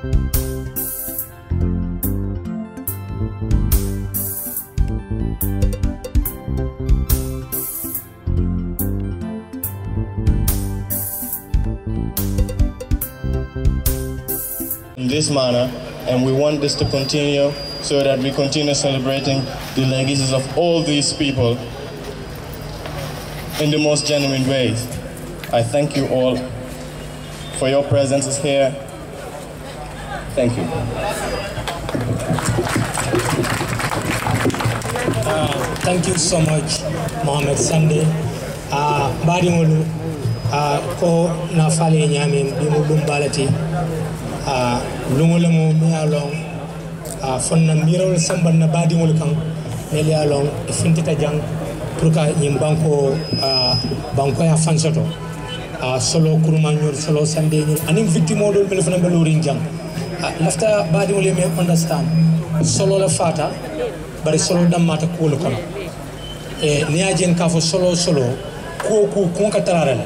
In this manner, and we want this to continue so that we continue celebrating the legacies of all these people in the most genuine ways. I thank you all for your presence here. Thank you. Thank you so much, Mohamed Sande. Badimolu ko na fale nyame bimu dumbalati lungolemo mi along fonna mirol samban na badimolu kan meli along e fintita jang pour ka nyim banko banko ya fansoto solo kuruma nyor solo Sande nyor anim victime do mel fana belorin jang lafta badimolu me understand solo la fata bari solo damata kulo kono e niajen ka fo solo ko ka tarara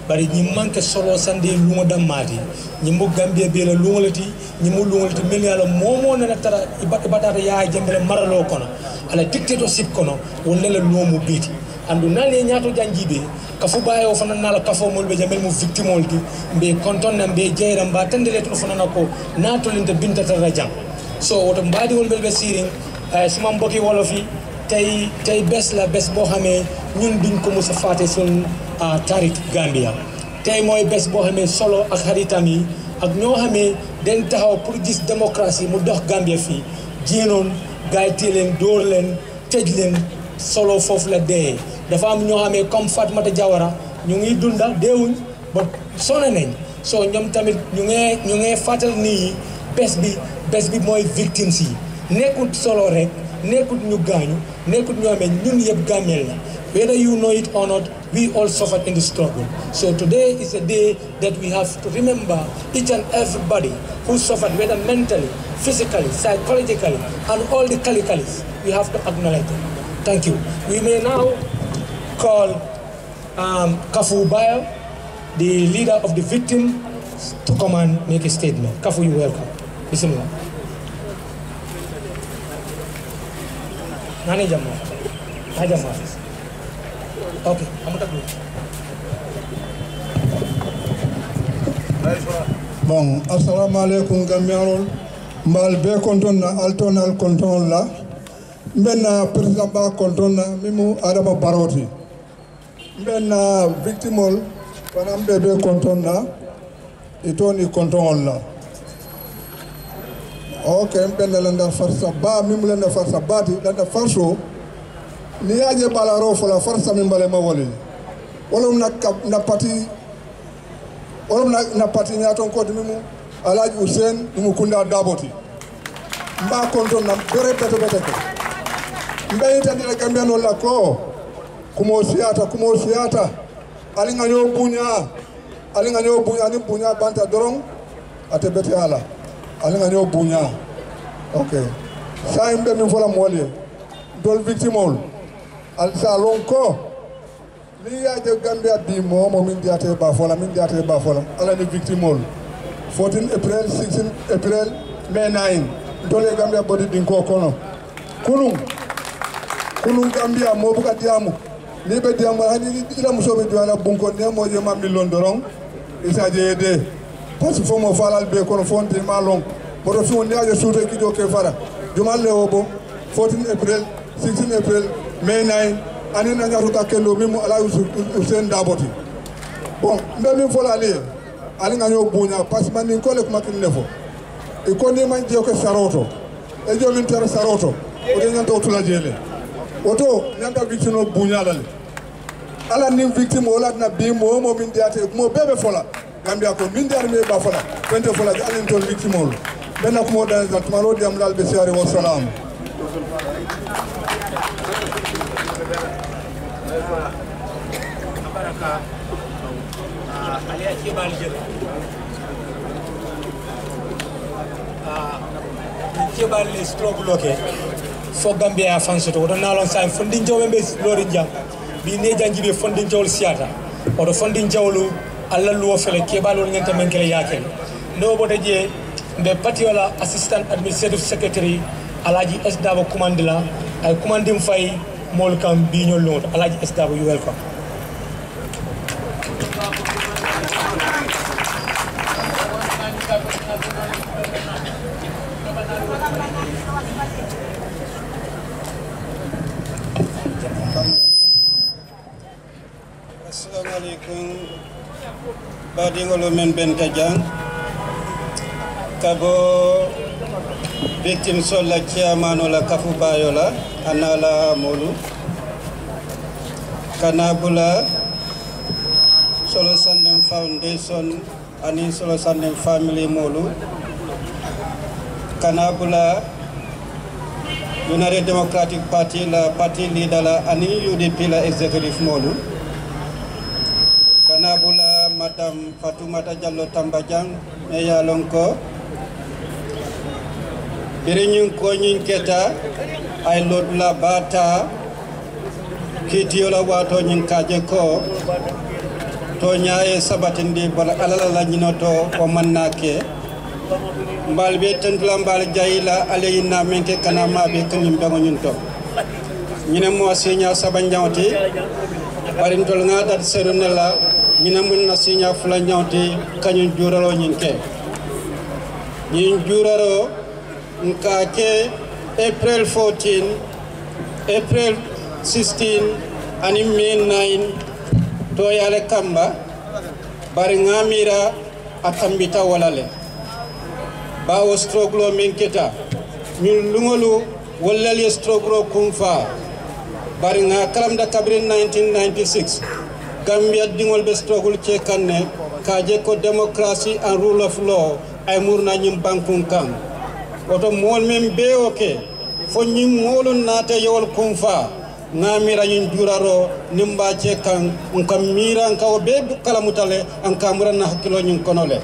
bari ñi manke solo Sande lumo damati ñi mo Gambia be la lungolati ñi mo lungolati mel yalla momo na tara ibata ya jembele maralo kono ala dictatorship kono wala la lumo biti andu nale ñaato janjibe ka fu bayo fana nala ka fo molbe jamel mo victime oldi be konton na be jeyra mba tandele to fana nako nato linte binta tara jang so woto mbadi wol be siring suma mbokki wolofi tay bes la bes bo xamé ñun duñ ko mësa faté sun tarik Gambia tay moy bes bo xamé solo ak xaritam yi ak ñoo xamé den taxaw pour gis démocratie mu dox Gambia fi jénon gaay télen door len tej len solo fofu la dé dafa am ñoo xamé comme Fatmata Jawara ñu ngi dunda deewuñ ba soné nañ so ñom tamit ñu ngi fatal ni bes bi moy victims yi nekut solo rek nekut ñu gañu nekut ñu amé ñun yeb Gambien la whether you know it or not we all suffered in the struggle so today is a day that we have to remember each and everybody who suffered whether mentally physically psychologically and all the calicals we have to acknowledge them. Thank you. We may now call Kafu Bayo, the leader of the victim, to come and make a statement. Kafu, you welcome. Bismillah. Nani Jamal. Okay, I'm going to do. Bon, assalamu alaikum Gambianol. Mbal be konton na altonal konton la. Mbenna president ba konton na mimu Adama Baroti. Mbenna victimol panam be konton na itoni konton la. Okay, mbenna landa farsa ba mimu landa farsa bati landa farso ni yaje balaro fola farsa mimbale mawoli. Wolum na parti olum na parti nyaton ko mimu Alhaji Hussein mimu kunda daboti. Mba konton na bere bete ko. Mbe itandira Gambiano la ko kumosiata alinga nyo bunya ni bunya banta dorong ate bete ala alinga nyo bunya. Okay, sa imbe mi fola mole dol victimol al salon ko li ya de Gambia bi mo min diate ba fola ala ni victimol 14 April 16 April May 9 dole Gambia body din ko kono kunun Gambia mo buka diamu ni be diamu hani ila musobe diwana bunko ne mo je ma million dorong isa je de parce fo mo falal be kono fonti ma long boto fi woni aje soute ki do ke fara jumal le obo 14 April 16 April May 9 ani na nyatu ka kendo mimu ala Hussein Daboti bon mbe mi fola le ali nganyo bunya parce man ni ko le kuma kin lefo e ko ni man je ko saroto e jo min tar saroto o de nyanta otula jele oto nyanta victime bunya la le ala ni victime wala na bi mo min diate mo bebe fola Gambia ko min diate me ba fola pente fola di alen tol victime wol benna ko mo dan zatmalo di am lal be siare wa salam Alia kibal jël kibal les stroke bloqué fo Gambia fansoto do nalon sa fondin jawbe be lori jam bi ne janjibe fondin jawol siata o do fondin jawlu alla luwo fele kibal won ngenta men kele yakel no bodo je mbe patiola assistant administrative secretary Alaji S Dabo commandila ay commandim fay mol kam biñol lot Alaji S Dabo you welcome. Assalamualaikum badingolo men ben kajang kabo victim sola chairman ola kafu bayola anala molu kanabula Solo Sandem Foundation ani Solo Sandem family molu kanabula United Democratic Party la party leader la ani UDP la executive molu kanabula Madam Fatoumata Jallow Tambajang me yalonko birinyun ko nyin keta ay lodula bata kitiola wato nyin kaje ko to nyaaye sabatindi bala alala la nyinoto o mannake mbal be tentula mbal jayila aleyna menke kanama be kanyum bango nyunto nyine mo sinya sabanjawti barin tol ngada serunela nyine mun na sinya fula nyawti kanyum juralo nyinke nyin juraro nkake April 14 April 16 ani May 9 to yale kamba bari ngamira akambita walale bawo stroglo menketa ñun lungolu wallali stroglo kumfa bari nga kalamda kabrin 1996 Gambia dingol be strogul ci kanne kaje ko democracy and rule of law ay murna ñim bankun kan oto mol men be oke fo ñim molun nata yowol kumfa ngamira ñun juraro nimba ci kan ngam mira ngaw be kala mutale an kamura na hakilo ñun konole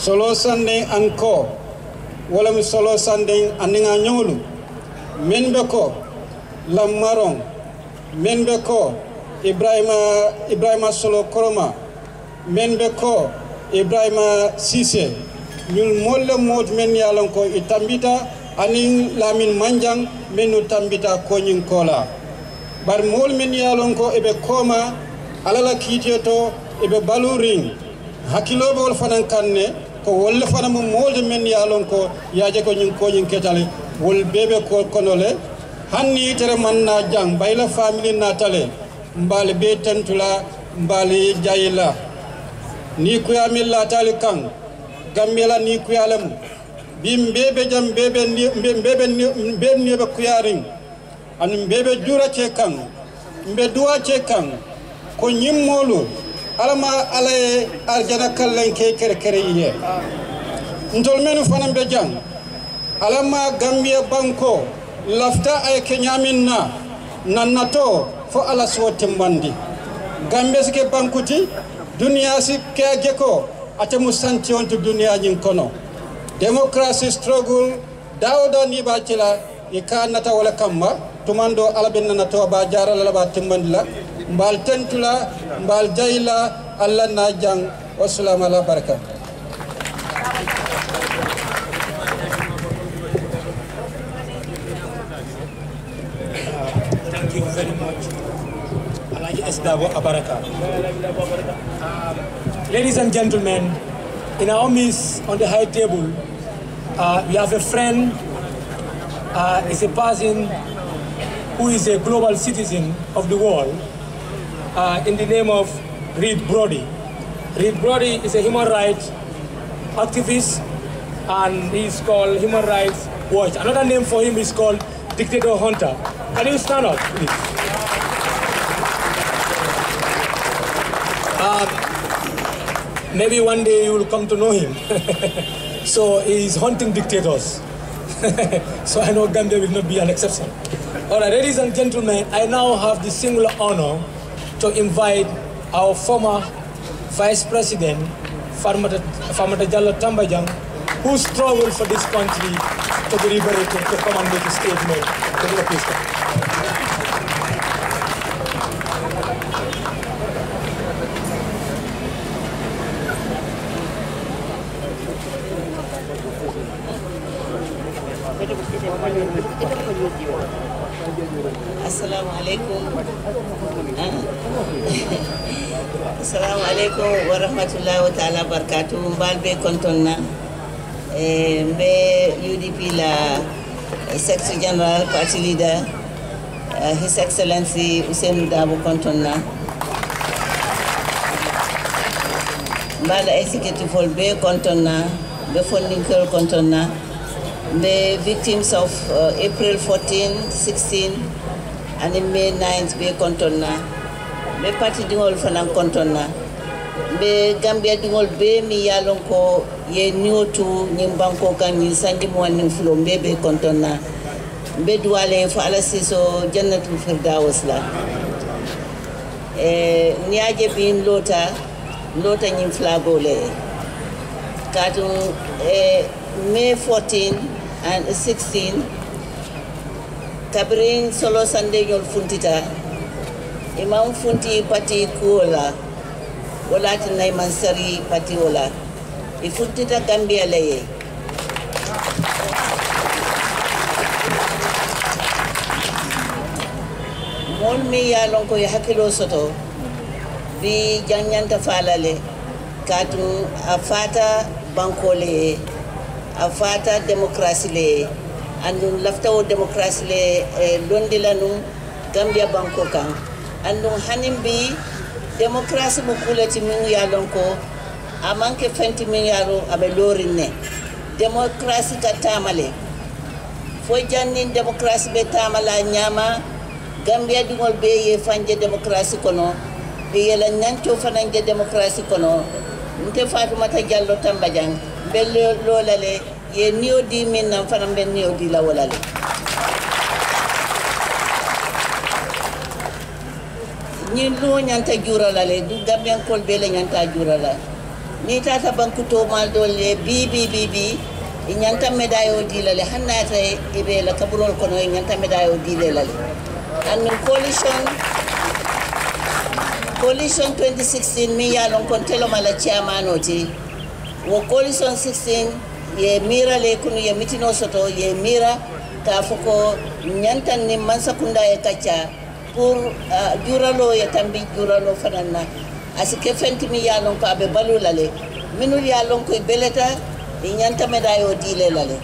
Solo Sandeng anko wala mi Solo Sandeng aninga ñowlu men be ko Lamaron men be ko Ibrahima Solo Koroma men be ko Ibrahima Cissé ñun molle mod men yalon ko itambita anin Lamin Manjang menu tambita ko ñin kola bar mol men yalon ko ebe koma alala kitieto ebe baluring hakilo be wol fanan kanne ko wolle fanam molde men yalon ko yaaje ko ñin ketale wol bebe ko konole hanni tere man na jang bayla family natale mbale be tentula mbale jayila ni ku yamilla tali kan Gambia ni ku yalam bim bebe jam bebe ni be ku yaring an bebe jura ce kan mbe duwa ce kan ko nyimmolu alama alaye arjana kallen ke kere yiye ndol menu fanam be jang alama Gambia banko lafta ay kenyamin na nannato fo ala so tembandi Gambia sike bankuti dunia sike geko atemu santi on to dunia nyin kono democracy struggle dawda ni ba cila ikanata wala kamma tumando alabenna na to ba jarala la ba timbandila mbal tentula mbal jayla alla na jang wassalamu ala baraka. Thank you very much Alaji S Dabo Abaraka. Ladies and gentlemen, in our midst on the high table, we have a friend, is a person who is a global citizen of the world, in the name of Reed Brody. Reed Brody is a human rights activist, and he's called Human Rights Watch. Another name for him is called Dictator Hunter. Can you stand up, please? Maybe one day you will come to know him. So he's hunting dictators. So I know Gambia will not be an exception. All right, ladies and gentlemen, I now have the singular honor to invite our former Vice President, Fatoumata Jallow Tambajang, who struggled for this country to be liberated, to come and make a statement to the people. Assalamu alaikum. Assalamu alaikum wa rahmatullahi wa ta'ala barakatuh. Mbalbe kontonna mbe UDP la Secretary General Party Leader His Excellency Ousainou Darboe kontonna. Mbala executive hall be kontonna, be funding girl kontonna. The victims of April 14, 16, and in May 9th, be kontonna. Be party dingol fanan kontonna. Be Gambia dingol be mi yalon ko ye nyotu nyimbanko kan ni sanji mo nin fulo be kontonna. Be duale fa ala siso jannatul firdaus la. Niaje bin lota nyim flago le. Katun May 14 and 16 kabring solo Sunday yol funtita imam funti pati kuola wala tinay mansari pati wala ifuntita Gambia leye mol mi yalon ko hakilo soto bi janyanta falale katu afata bankole afata demokrasi le andun laftawo demokrasi le londi lanu Gambia banko kan andun hanimbi demokrasi bu kulati min yalon ko amanke fenti min yalo abe lorinne demokrasi ka tamale fo jannin demokrasi be tamala nyama Gambia dingol be ye fanje demokrasi kono be yela nyanto fananje demokrasi kono nte Fatoumata Jallow Tambajang belle lolale ye niyo di min nan fanam ben niyo di la walale ni lo nyanta juralale du Gambian kol bele nyanta jurala ni tata bankuto mal dole bi nyanta medayo di lale hannata e be la kaburol kono nyanta medayo di lale and coalition 2016 mi yalon kon telo mala chairmanoti wo coalition 16 ye mira le kunu ye mitino soto ye mira ka foko nyantan ni mansakunda e kacha pour juralo ye tambi juralo fanana asike fenti mi yalon ko abe balulale minul yalon ko beleta e nyanta medayo dile lale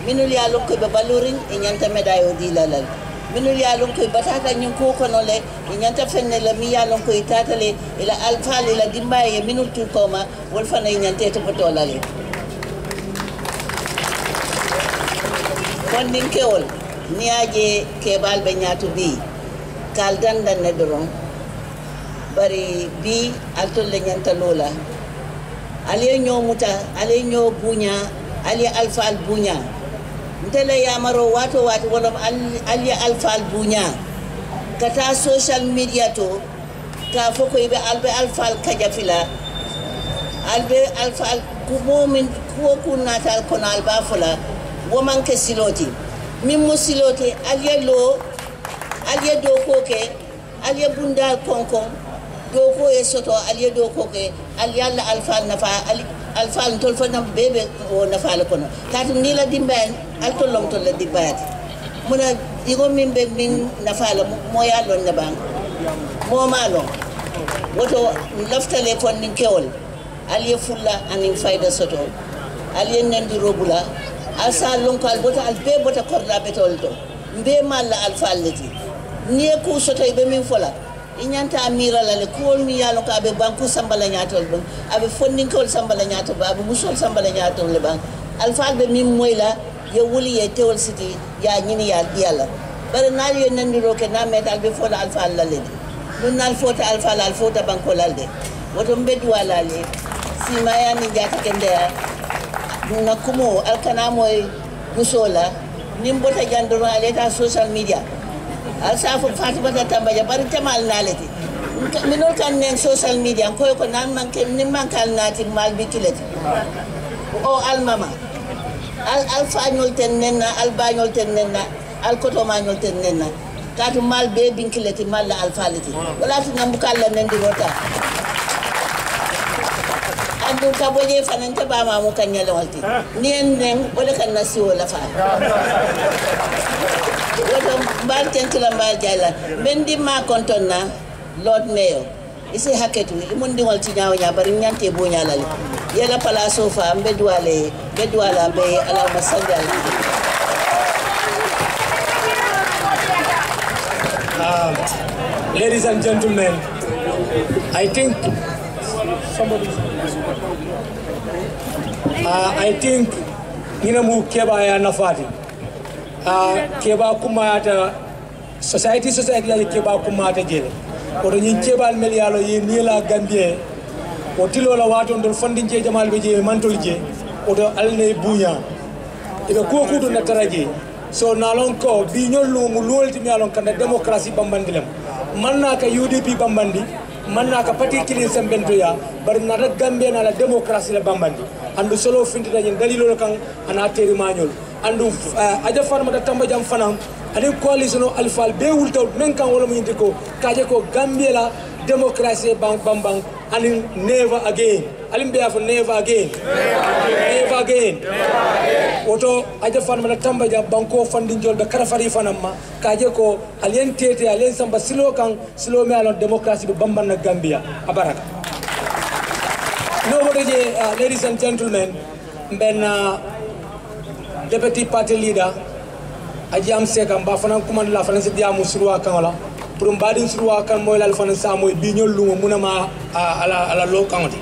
minul yalon ko be balurin e nyanta medayo dile lale minul yalon ko batata nyin ko kono le e nyanta fenne la mi yalon ko itatale ila alfali la dimbaye minul tu koma wol fana e nyante to potolale kondin kewol niaje kebal be nyatu bi kal dandan ne doron bari bi altol le nyanta lola ali ñoo muta ali ñoo buña ali alfal buña ndele yamaro wato wala ali alfal buña kata social media to ka foko ibe alfal kajafila albe alfal ku momin ko kunatal kono alba fula woman ke siloti mimmo siloti aliye doko ke aliye bundal konkon doko e soto aliye doko ke aliyalla alfal nafa alfal tolfo nam bebe o nafa la kono tatu ni la dimben altolom to la dibat muna digo mimbe min nafa la mo yallon na bang mo malo woto laftale kon nin kewol aliye fulla anin fayda soto aliye nandi robula asa lonkal bota albe bota korda betol to mbe malla alfalleti ni ko soto be min fola inyanta amira lale ko mi yalo ka be banku sambala nyatol bon abe fondin ko sambala nyatol ba abe musol sambala nyatol le ban alfal be min moyla ye wuli ye tewol siti ya nyini ya yalla bare nal yo nandiro ke na metal be fola alfal lale dun nal fota alfal al fota banko lalde woto mbeddu wala le si mayani jata kende na kumo alkana moy musola nimbota jandoro aleta social media alsafu Fatoumata Tambajang bari tamal naleti minol kan nen social media ko nan manke nim mankal nati mal bikileti o almama al fañol ten nenna al bañol ten nenna al koto mañol ten nenna katu mal be binkileti mal la al faleti wala tu nambu kala nendi rota adu ka boje fananta ba ma mu kanyale walti nien nen wala kan nasiwo la fa woto mbal tentula mbal jalla bendi ma kontonna Lord Mayor isi haketu mundi walti nyaaw nya bari nyante bo nyalale yela pala sofa bedwala be ala masandal ladies and gentlemen, I think mu keba ya nafati keba kuma ta society ya keba kuma ta jere odo nyin keba melialo yi ni la Gambie o tilo la wato ndol fondin je jamal be je mantol je odo alne bunya ibe ko kudo na taraje so nalon ko bi nyollu mu lolti mi alon kan démocratie bambandilem manna ka UDP bambandi manna ka parti kilin sembento ya bar na da Gambia na la démocratie la bambandi andu solo fintita nyen dalilo kan ana teri mañol andu aja farma da tamba jam fanam ani coalition alfal be wultaw men kan wala mu yindi ko kaje ko Gambia la démocratie bambang and never again. Alimbe for never again. Never again. Oto aja fan mana tamba ja banko funding jol be karafari fanamma kaje ko alien tete alien samba silo kan silo me alon democracy be bamban na Gambia abaraka. Nobody, ladies and gentlemen, ben deputy party leader ajam seka mba fanan kuman la fanan sidia musruwa kan wala pour mbadin surwa kan moy la fanan sa moy biñol lungo munama ala lo kanoti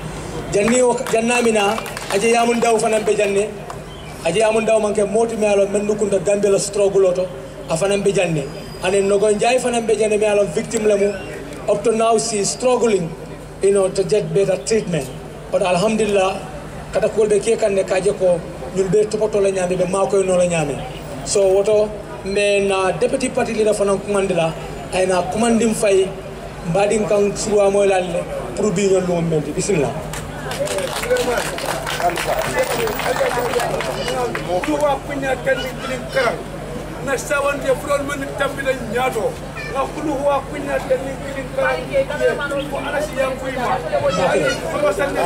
janni o jannamina aje yamun daw fanan be janne aje yamun daw manke moti mi alo men dukunda Gambia la struggle to afanan be janne ane nogo njay fanan be janne mi alo victim lamu up to now she is struggling, to get better treatment. But alhamdulillah kata kolbe ke kan ne kaje ko nyulbe topoto la nyame be mako no la nyame. So woto men deputy party leader fana kumandila ayna kumandim fay mbadin kan suwa moy lalle pour bi ñol lu mel bismillah. Tuwa punya kan ni karam na sawan dia furon men tambila nyato na kulu huwa punya kan ni karam ko ala si yang kuima ko sanne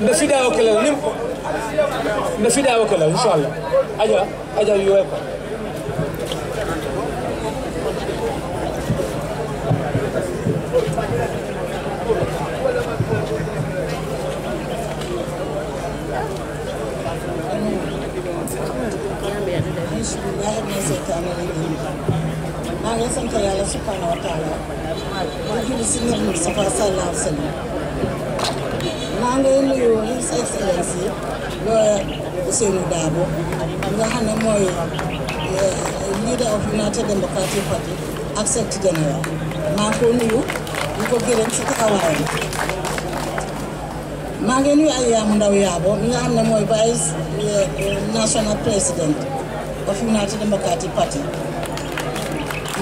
Nafida wakala nim nafida wakala inshallah aja you welcome. Maa sant Yàlla subhanahu wa taala ma julli si Nabi Mustafa sallallahu alayhi wa sallam maa ngi nuyu His Excellency Lawyer Ousainou Darboe nga xam ne mooy leader of United Democratic Party ak secretary general maa ngi ko nuyu di ko gërëm si taxawaayam maa ngi nuyu Adja Ndaw Yaabo nga xam ne mooy vice national president of United Democratic Party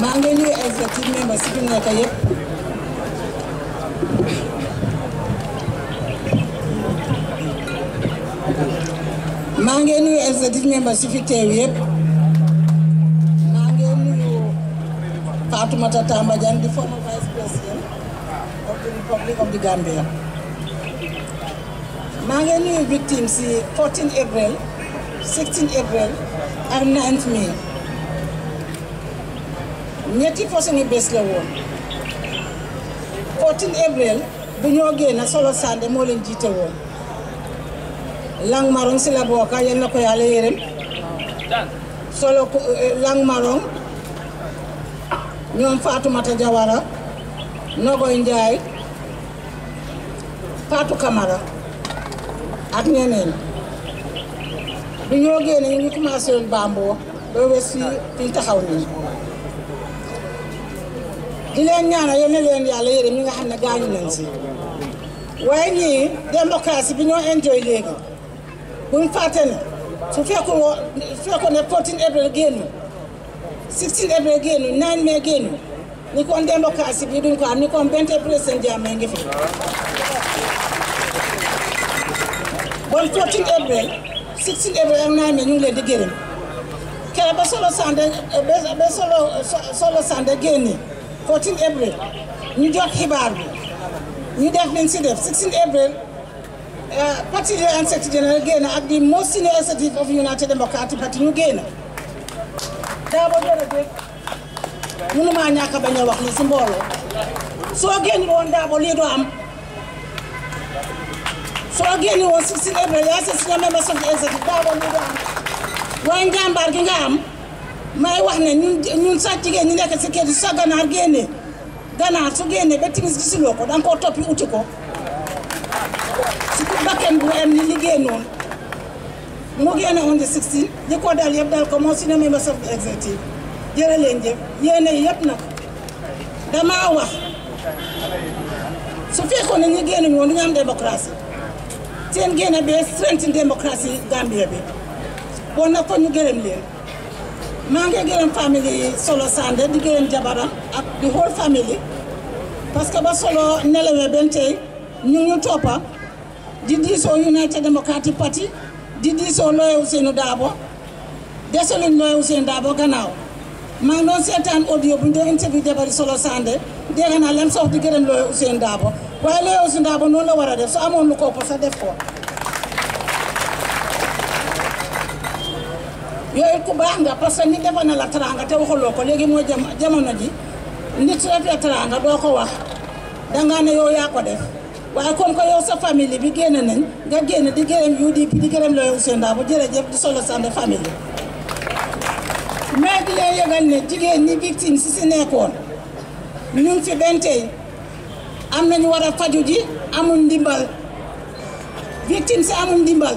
maa ngi nuyu executive members si fi nekk yëpp maa ngi nuyu executive members si fi teew yëpp maa ngi nuyu Fatoumata Tamba Jang di former vice president of the Republic of the Gambia maa ngi nuyu victims si 14 April 16 April ak 9 May ñetti façon bés la woon 14 April bu ñoo génn solo sande moo leen jiite woon Lang Marong si la bokka yal na ko Yàlla yërëm solo Lang Marong ñoom Fatoumata Jawara Nogoy Njaay Fatou Camara ak ñeneen bu ñoo génn ñu ngi commencé woon Bamboo ba wes fi taxaw nii di leen ñaanal yal na leen Yàlla yërëm ñi nga xam ne gaañu nañ si waaye ñii démocratie bi ñoo enjoy léegi buñ fàtte ne su fekkoon ne 14 April génn 16 April génn 9 May génn ni kon démocratie bi duñ ko am ni kon benn président Jammeh ngi fi bon 14 April 16 April ak 9 May ñu ngi leen di gërëm kera ba solo sande ba solo sande génne 14 April ñu jot xibaar bi ñu def liñ si def 16 April parti de and secretary general génn ak di most senior executive of United Democratic Party ñu génn Dabo jërëjëf mënuma ñàkk bañ a wax li si mbooloo soo génn woon Dabo lii doo am soo génn woon 16 April yaa si senior members of the executive Dabo lii doo am waaye njàmbaar gi nga am may wax ne ñun sax jigéen ñi nekk si kër sa ganaar génne ganaar su génne ba timis gisuloo ko danga koo toppi uti ko si ku bakken bu am ni liggéey noonu mu génne on the 16 li ko dal yëpp dal ko moo senior members of the executive jërë leen jëf yéene yëpp nag damaa wax su fekkoon ne ñu génn ñoon du ñu am démocratie seen génne bee strength démocratie Gambia bi bon nag kon ñu gërëm leen maa ngi gërëm famille Solo Sandeh di gërëm jabaram ak di whole family parce que ba Solo nelawee benn tey ñu toppa di diisoo United Democratic Party di diisoo Lawyer Ousainou Darboe desaluñ Lawyer Ousainou Darboe gannaaw maa ngi doon seetaan audio bu ñu doon interview jabari Solo Sandeh dégg naa leen sox di gërëm Lawyer Ousainou Darboe waaye Lawyer Ousainou Darboe noonu la war a def su amoon lu ko ëpp sa def ko yooyu ku baax nga parce que nit defal na la teraanga te waxuloo ko léegi mooy jamono ji nit su defee teraanga doo ko wax dangaa ne yow yaa ko def waaye comme que yow sa famille bi génn nañ nga génn di gërëm UDP di gërëm Lawyer Ousainou Darboe jërëjëf di Solo Sandeh famille mais di leen yëgal ne jigéen ñi victime si nekkoon ñu ngi fi benn tey am nañu war a faju ji amul ndimbal victime si amul ndimbal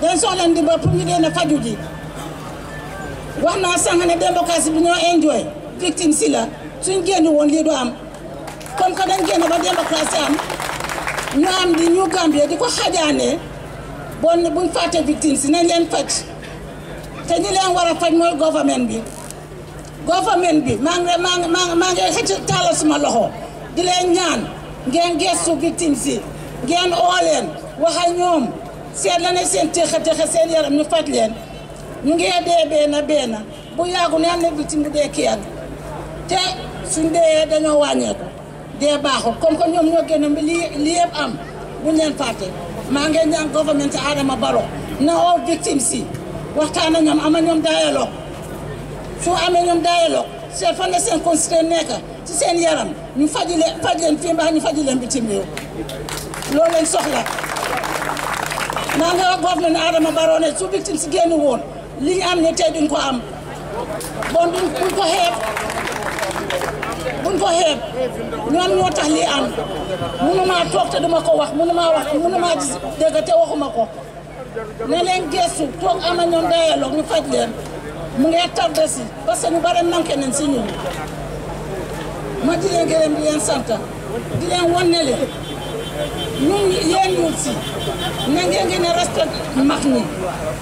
dañ soxla ndimbal pour ñu génn faju ji wax naa sànq ne démocratie bi ñoo enjoy victime si la suñ génn woon lii du am comme que dañ génn ba démocratie am ñu am di ñu Gambie di ko xajaanee bon buñ fàtte victime si nañ leen faj te ñi leen war a faj mooy government bi maa ngi xëcc tàllal suma loxo di leen ñaan ngeen gestu victime si ngeen oo leen wax ak ñoom seet la ne seen texe seen yaram ñu faj leen ñu ngi dee benn bu yàggu ne am na victime bu dee kii ak te suñ dee dañoo wàññeeku dee baaxul comme que ñoom ñoo génn bi lii yëpp am buñ leen fàtte maa ngi ñaan government Adama Barrow na oo victime si waxtaan ak ñoom ama ñoom dialogue su amee ñoom dialogue seet fan la seen constitution nekk ci seen yaram ñu faj leen fii mbaa ñu faj leen bitim réew loolu leen soxla maa ngi wax government Adama Barrow ne su victime si génn woon li ñu am ne tey duñ ko am bon buñ ko xeeb ñoom ñoo tax lii am mënumaa toog te duma ko wax mënumaa gis dégg te waxuma ko ne leen gestu toog ama ñoom dialogue ñu faj leen mu ngi tardé si parce que ñu bare manqué nañ si ñun ma di leen gërëm di leen sant di leen wan ne leen ñun yéen ñun si na ngeen a respect mag ñi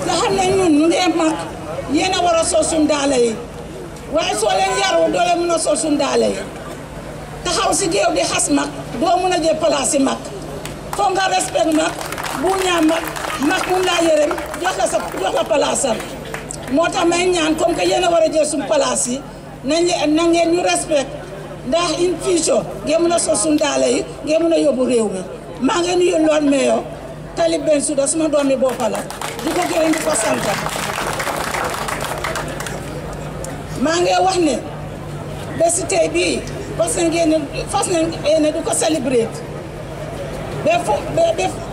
nga xam ne ñun ñu ngi mag yéen a war a sol suñu daale yi waaye soo leen yarul doo leen mën a sol suñu daale yi taxaw si géew di xas mag doo mën a jël place si mag foog nga respect mag bu ñaa mag mun laa yërëm jox la place am moo tax may ñaan comme que yéen a war a jël suñu place yi na ngeen ñu respect ndax in future ngeen mën a sol suñu daale yi ngeen mën a yóbbu réew mi maa ngi nuyu loon meyo Talib Bensouda suma doomi boppa la di ko gërëm di ko sant maa ngi wax ne bési tey bii fas nañ du ko célébrer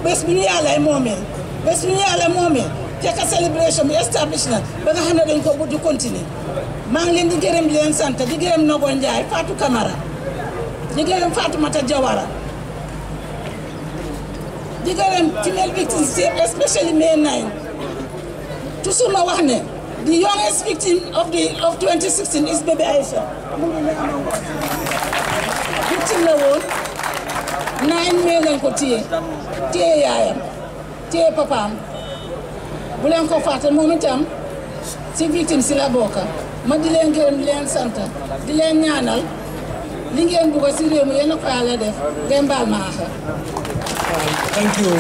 bés bu ñu yàlla moomee fekk célébration bi establish na ba nga xam ne dañ ko bëgg di continuer maa ngi leen di gërëm di leen sant di gërëm Nobo Ndiaye Fatou Camara di gërëm Fatoumata Jawara di gërëm female victims especially May 9 toujours ma wax ne the youngest victim of 2016 is Baby Aisha victime la woon 9 May lañ ko téye yaayam téye papaam bu leen ko fàtte moom itam si victime si la bokka ma di leen gërëm di leen sant di leen ñaanal li ngeen bëgg si réew mi yéen a ko yàlla def ngeen baal ma àq. Thank you.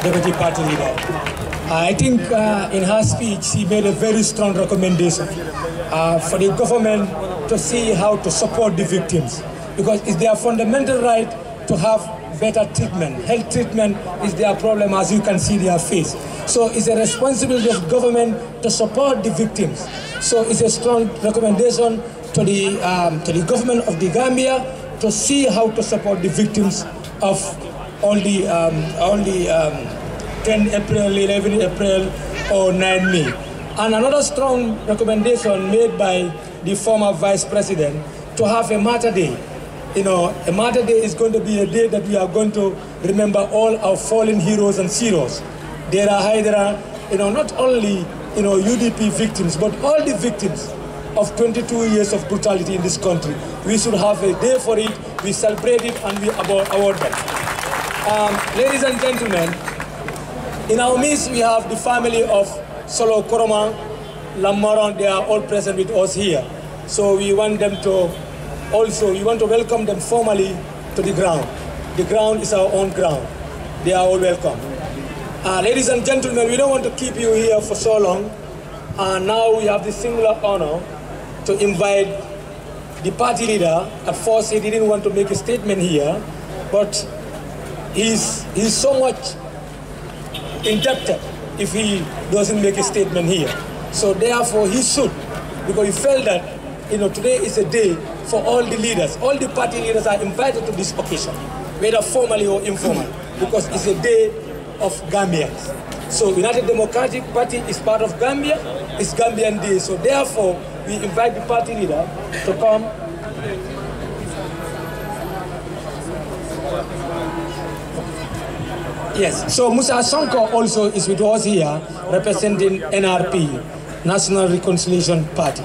Deputy Party Leader. I think in her speech, she made a very strong recommendation for the government to see how to support the victims, because it's their fundamental right to have better treatment. Health treatment is their problem, as you can see their face. So it's a responsibility of government to support the victims. So it's a strong recommendation to the government of the Gambia to see how to support the victims of all the 10 April, 11 April, or 9 May. And another strong recommendation made by the former Vice President to have a Martyr Day. You know, a Martyr Day is going to be a day that we are going to remember all our fallen heroes and heroes. There are, not only, UDP victims, but all the victims of 22 years of brutality in this country. We should have a day for it, we celebrate it, and we award them. Ladies and gentlemen, in our midst, we have the family of Solo Koroma, Lamaron. They are all present with us here. So we want them to we want to welcome them formally to the ground. The ground is our own ground. They are all welcome. Ladies and gentlemen, we don't want to keep you here for so long. Now we have the singular honor to invite the party leader. At first, he didn't want to make a statement here, but he's so much indebted if he doesn't make a statement here. So therefore he should, because he felt that today is a day for all the leaders. All the party leaders are invited to this occasion, whether formally or informal, because it's a day of Gambians. So United Democratic Party is part of Gambia, it's Gambian Day. So therefore we invite the party leader to come. Yes, so Musa Sonko also is with us here, representing NRP, National Reconciliation Party.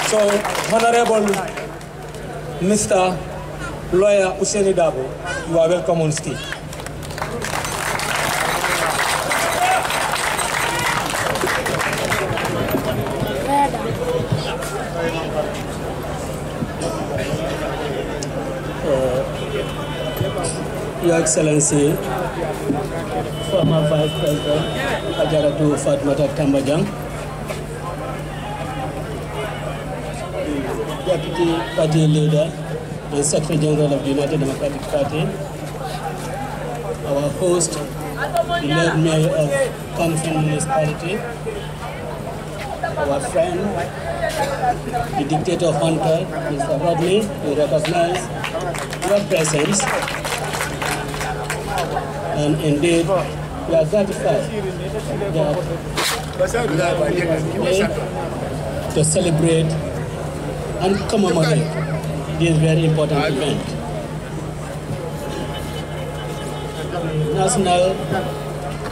So, Honorable Mr. Lawyer Useni Dabo, you are welcome on stage. Your Excellency, former Vice President Ajaratu Fatmata Tambajang, Deputy Party Leader and Secretary General of the United Democratic Party, our host, the Lord Mayor of Kanifing Municipality, our friend, the Dictator Hunter, Mr. Rodney, we recognize your presence. And indeed, we are gratified that we are here to celebrate and commemorate this very important event.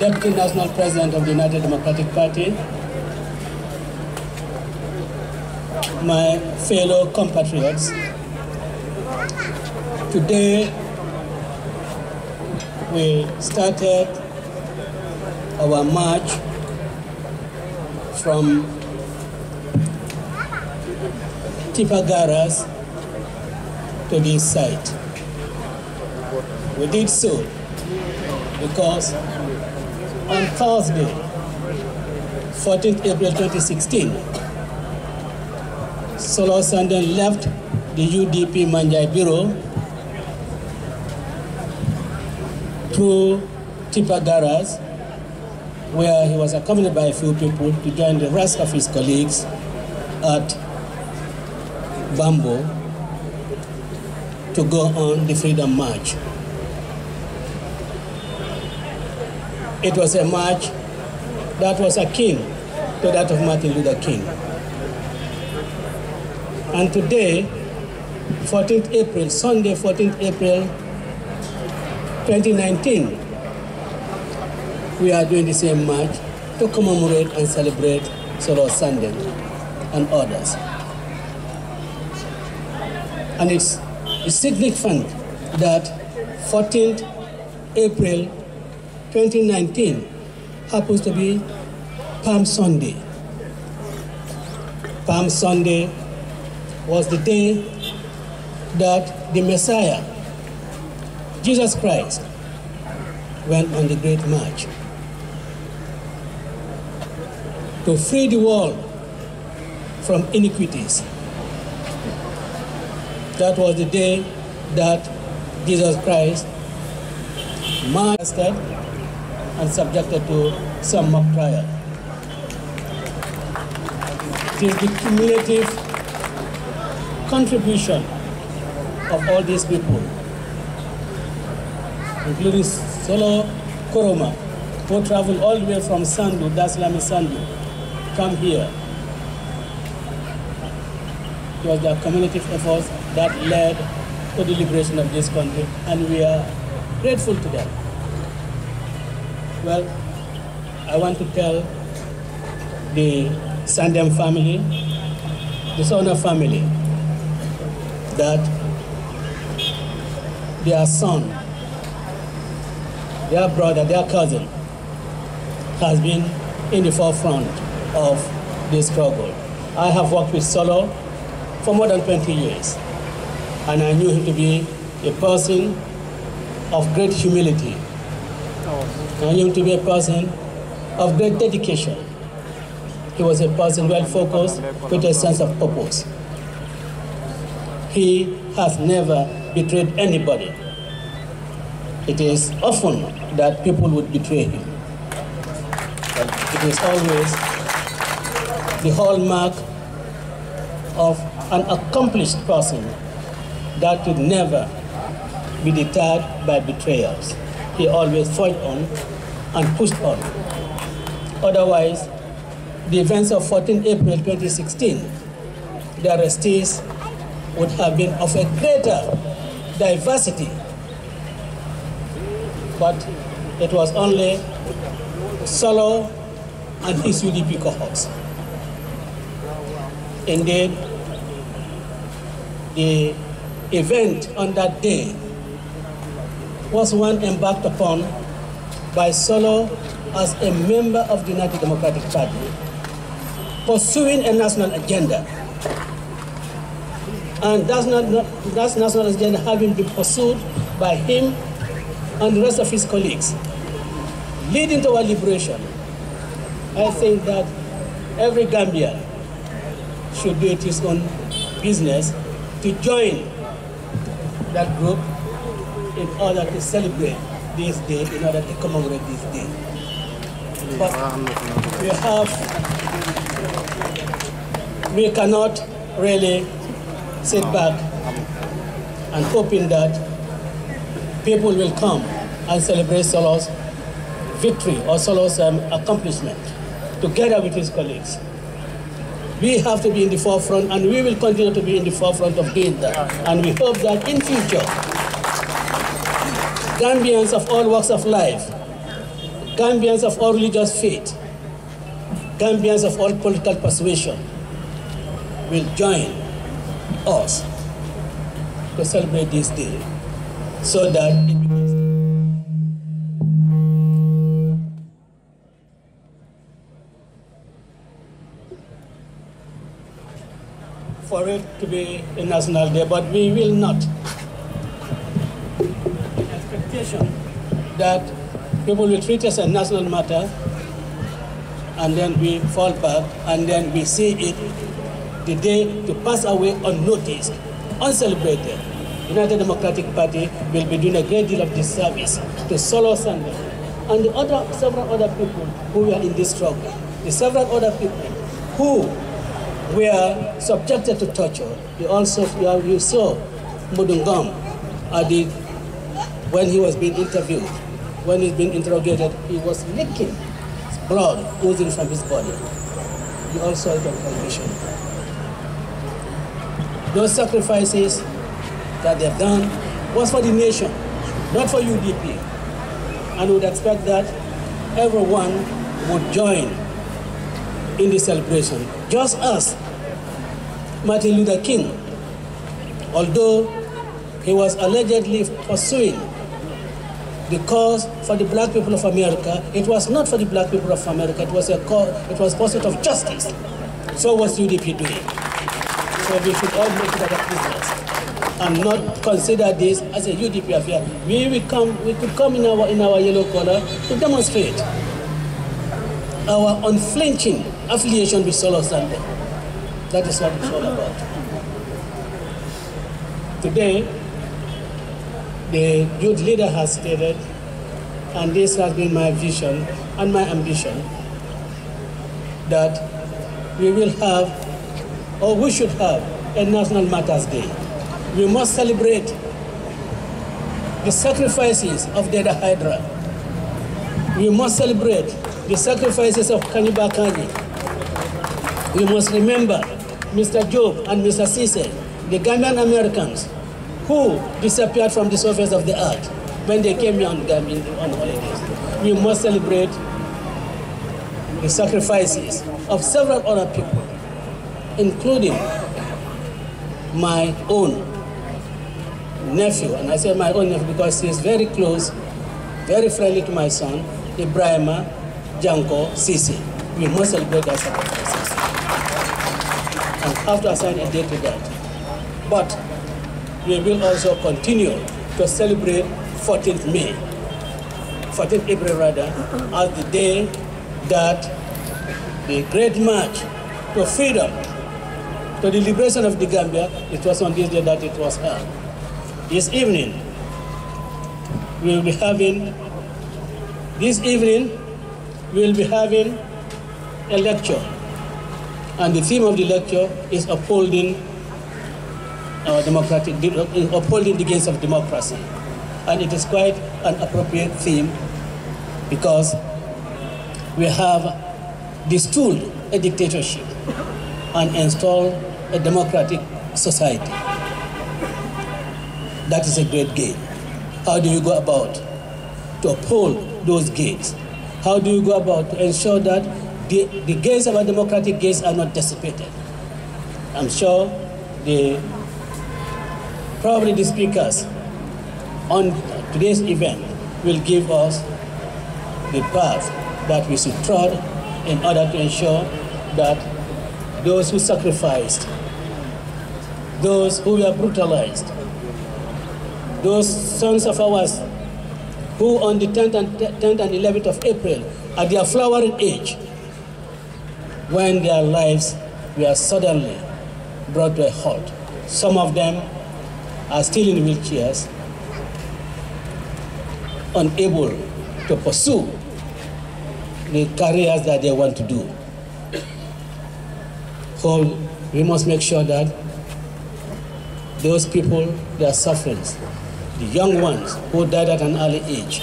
Deputy National President of the United Democratic Party, my fellow compatriots, today we started our march from Tipagaras to this site. We did so because on Thursday, 14th April 2016, Solo Sanden left the UDP Manjai Bureau through Tipagaras, where he was accompanied by a few people to join the rest of his colleagues at Bambo to go on the Freedom March. It was a march that was akin to that of Martin Luther King. And today, 14th April, Sunday, 14th April 2019, we are doing the same march to commemorate and celebrate Solo Sanden and others. And it's significant that 14th April 2019 happens to be Palm Sunday. Palm Sunday was the day that the Messiah, Jesus Christ, went on the Great March to free the world from iniquities. That was the day that Jesus Christ arrested and subjected to some mock trial. It is the cumulative contribution of all these people, including Solo Koroma, who traveled all the way from Sandu, Daslami Sandu, come here. It was their community efforts that led to the liberation of this country, and we are grateful to them. Well, I want to tell the Sandem family, the Sona family, that their son, their brother, their cousin has been in the forefront of this struggle. I have worked with Solo for more than 20 years, and I knew him to be a person of great humility. I knew him to be a person of great dedication. He was a person well focused with a sense of purpose. He has never betrayed anybody. It is often that people would betray him, but it is always the hallmark of an accomplished person that would never be deterred by betrayals. He always fought on and pushed on. Otherwise, the events of 14 April 2016, the arrestees would have been of a greater diversity, but it was only Solo and his UDP cohorts. Indeed, the event on that day was one embarked upon by Solo as a member of the United Democratic Party, pursuing a national agenda. And that national agenda having been pursued by him and the rest of his colleagues, leading to our liberation. I think that every Gambian should do it his own business to join that group in order to celebrate this day, in order to commemorate this day. But we cannot really sit back and hoping that people will come and celebrate Solo's victory or Solo's accomplishment together with his colleagues. We have to be in the forefront, and we will continue to be in the forefront of doing that. And we hope that in future, Gambians of all walks of life, Gambians of all religious faith, Gambians of all political persuasion will join us to celebrate this day so that it becomes for it to be a national day, but we will not. The expectation that people will treat us as a national matter, and then we fall back, and then we see it the day to pass away unnoticed, uncelebrated. The United Democratic Party will be doing a great deal of disservice to Solo Sandem and the several other people who were in this struggle, the several other people who were subjected to torture. You saw Mudungam when he was being interviewed, when he's being interrogated, he was licking blood oozing from his body. You all saw it on television. Those sacrifices that they've done was for the nation, not for UDP. And we would expect that everyone would join in the celebration, just as Martin Luther King, although he was allegedly pursuing the cause for the black people of America, it was not for the black people of America, it was pursuit of justice. So was UDP doing. So we should all make it as a business and not consider this as a UDP affair. We could come in our yellow collar to demonstrate our unflinching affiliation with Solo Sunday. That is what it's all about. Today, the youth leader has stated, and this has been my vision and my ambition, that we will have, or we should have, a National Matters Day. We must celebrate the sacrifices of Deda Hydra. We must celebrate the sacrifices of Kaniba Kanyi. We must remember Mr. Job and Mr. Cisse, the Gambian Americans who disappeared from the surface of the earth when they came here on holidays. We must celebrate the sacrifices of several other people, including my own nephew, and I say my own nephew because he is very close, very friendly to my son, Ibrahima Janko Cisse. We must celebrate that sacrifices and have to assign a date to that. But we will also continue to celebrate 14th May, 14th April rather, as the day that the great march to freedom, to the liberation of the Gambia, it was on this day that it was held. This evening, we will be having a lecture, and the theme of the lecture is upholding upholding the gains of democracy. And it is quite an appropriate theme because we have distilled a dictatorship and installed a democratic society. That is a great gain. How do you go about to uphold those gains? How do you go about to ensure that the gains of our democratic gains are not dissipated? I'm sure probably the speakers on today's event will give us the path that we should trod in order to ensure that those who sacrificed, those who were brutalized, those sons of ours who on the 10th and 11th of April, at their flowering age, when their lives were suddenly brought to a halt. Some of them are still in wheelchairs, unable to pursue the careers that they want to do. So we must make sure that those people, their sufferings, the young ones who died at an early age,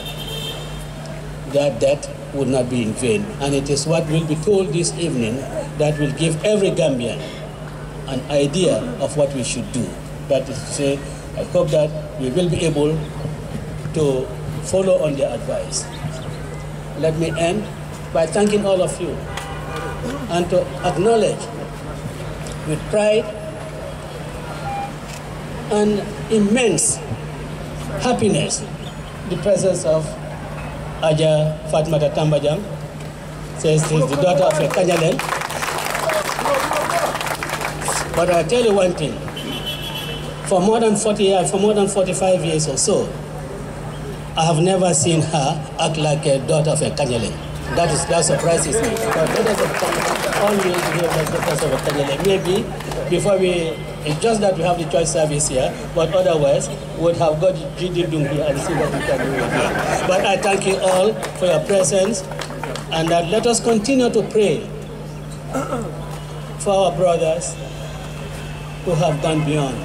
their death would not be in vain. And it is what will be told this evening that will give every Gambian an idea of what we should do. That is to say, I hope that we will be able to follow on their advice. Let me end by thanking all of you and to acknowledge with pride and immense happiness the presence of Aja Fatmata Tambajang. Says she's the daughter of a Kanyalen. But I tell you one thing, for more than 40 years, for more than 45 years or so, I have never seen her act like a daughter of a Kanyalen. That surprises me. Always behave like daughters of a Kanyalen. Maybe before it's just that we have the choice service here, but otherwise we would have got GD Dung here and see what we can do here. But I thank you all for your presence, and that let us continue to pray for our brothers who have gone beyond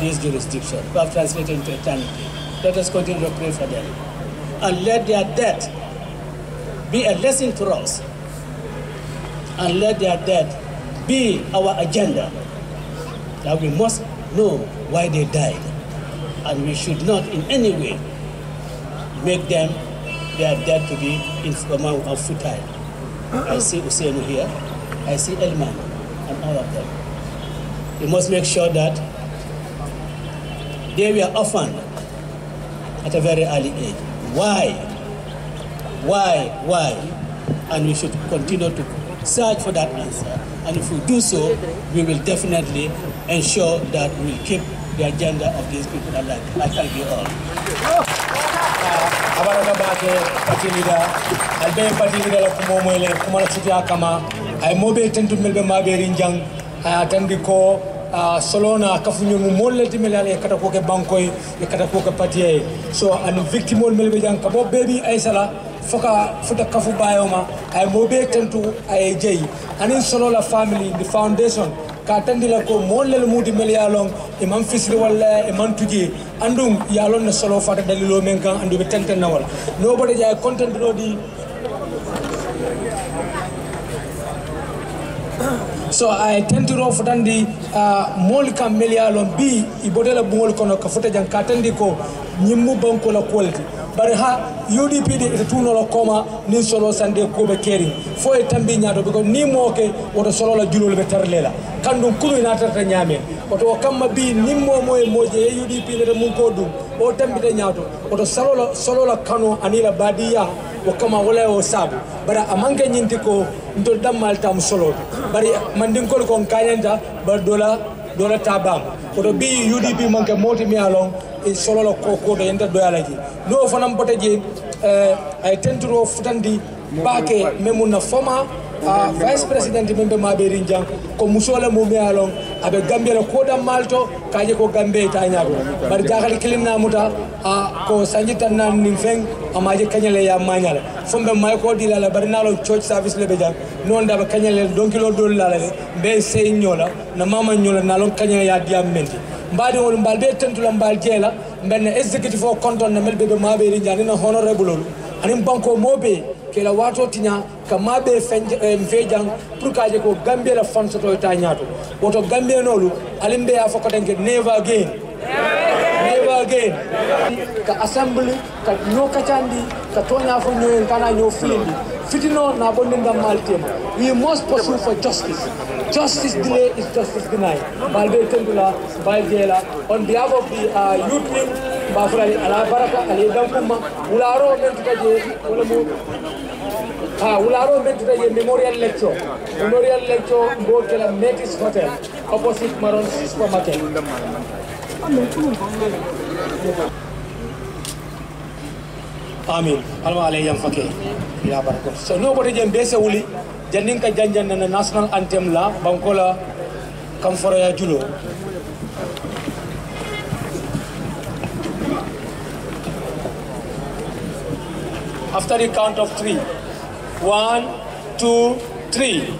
this jurisdiction, who have translated into eternity. Let us continue to pray for them. And let their death be a lesson to us. And let their death be our agenda. That we must know why they died. And we should not in any way make their death to be futile. I see Usainu here. I see Elman and all of them. We must make sure that they were orphaned at a very early age. Why? And we should continue to search for that answer And if we do so, we will definitely ensure that we'll keep the agenda of these people alive. I thank you all. Abaraka bake patilida albe patilida la kumomwele kumala sitia kama ay mobe tentu melbe maberi njang atandi ko solona kafunyo molle timele ale kata ko ke bankoy e kata ko ke patiye so an victimol melbe jang kabo baby ay sala foka futa kafu bayoma ay mobe tentu ay jey anin solola family the foundation ka tandila ko mollel mudi mel yalong e man fisri walla e man tuji andum yalon ne solo fata dalilo men kan andu be tenten na wala nobody jay content do di so I tend to rough than the Molika Melialon B, Ibodela Bolcono, Kafuta and Katandico, Nimu Bancola quality. But UDP is a $2 comma, Ni Solo Sande Kobe caring for a Tambinato because Nimoke or a Solo Julo Betarlela. Kandum Kulinata Nyame, but Okama B, Nimo Moje, UDP, the Munkodu, or Tambinato, or the Solola Kano, Anila Badia, or Kamawale or Sabu. But among Yintiko, into the Maltam Solo. But Mandinko con Kayanta, but Dola Tabam. For the B UDP Monkey Motimi along is Solo Coco, the enter biology. No for Nampotaji, I tend to rough Tandi Bake Memuna former Vice President member Maberinjang, Komusola Mumia along, Abe Gambia Koda Malto, Kajako Gambe Tanyabo. But Jakali Kilina Muta, Ko Sanjita Nan Ninfeng, Amaji Kanyale Manal. From the Michael Dilla Bernalo Church Service Lebeja, known that Kanyale Donkilo Dolale, Bay saying Yola, Namama Yola Nalon Kanya Diamenti. Mbadi wol mbalbe tentu la mbal jela ben executive of canton na melbe be mabe ri na honorable anim banko mobe ke la wato tinya ka mabe fejang pour kaje ko Gambia la fan soto ta nyaato woto Gambia nolu alimbe ya fako denke never again ka assembly ka no kachandi ka tonya fo nyoen kana nyo filindi fitino na bondinda maltem we must pursue for justice. Justice delay is justice denied. Balbe Tendula, Baljela, on behalf of the youth wing, Bafra Ala Baraka, Ali Dampuma, Ularo Mentutaje, Ularo Mentutaje Memorial Lecture. Memorial Lecture, go to the Metis Hotel, opposite Maron Supermarket. Amin. Alma alayhim fakir. So nobody can basically Janinka Janjan and the national anthem la Bankola Kamforaya Julo. After the count of 3. 1, 2, 3.